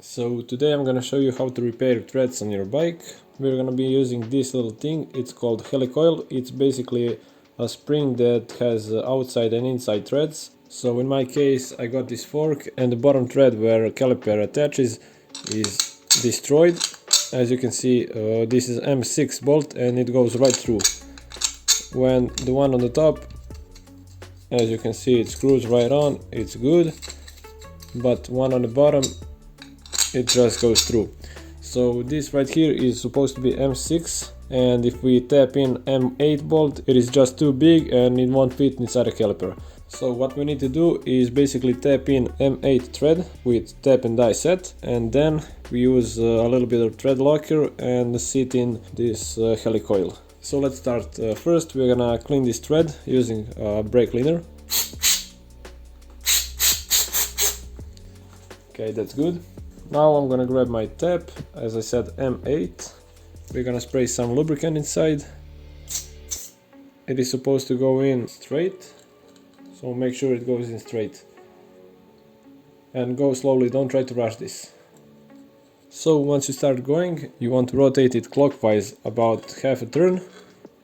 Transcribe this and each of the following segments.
So today I'm gonna show you how to repair threads on your bike. We're gonna be using this little thing. It's called helicoil. It's basically a spring that has outside and inside threads. So in my case I got this fork, and the bottom thread where caliper attaches is destroyed. As you can see, this is M6 bolt and it goes right through. When the one on the top, as you can see, it screws right on, it's good, but one on the bottom, it just goes through. So this right here is supposed to be M6, and if we tap in M8 bolt, it is just too big and it won't fit inside a caliper. So what we need to do is basically tap in M8 thread with tap and die set, and then we use a little bit of thread locker and sit in this helicoil. So let's start. First we're gonna clean this thread using a brake cleaner. Okay, that's good. Now I'm gonna grab my tap, as I said M8. We're gonna spray some lubricant inside. It is supposed to go in straight, so make sure it goes in straight. And go slowly, don't try to rush this. So once you start going, you want to rotate it clockwise about half a turn,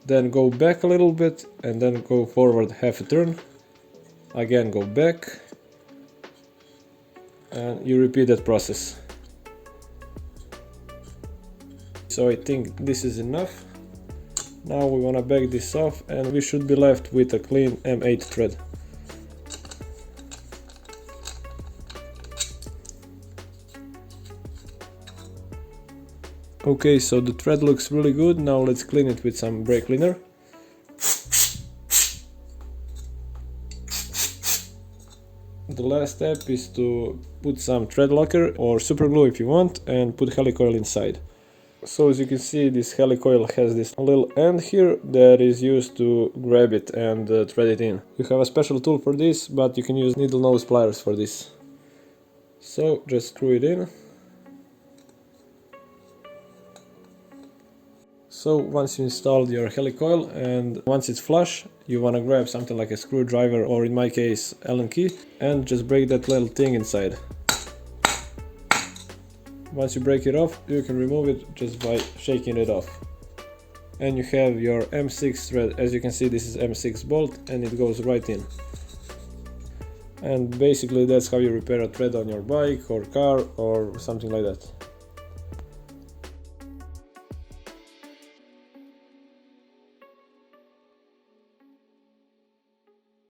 then go back a little bit and then go forward half a turn. Again go back. And you repeat that process. So I think this is enough. Now we want to back this off and we should be left with a clean M8 thread. Okay, so the thread looks really good. Now let's clean it with some brake cleaner. The last step is to put some thread locker or super glue if you want, and put helicoil inside. So as you can see, this helicoil has this little end here that is used to grab it and thread it in. You have a special tool for this, but you can use needle nose pliers for this. So just screw it in. So once you installed your helicoil and once it's flush, you want to grab something like a screwdriver, or in my case Allen key, and just break that little thing inside. Once you break it off, you can remove it just by shaking it off. And you have your M6 thread. As you can see, this is M6 bolt and it goes right in. And basically that's how you repair a thread on your bike or car or something like that.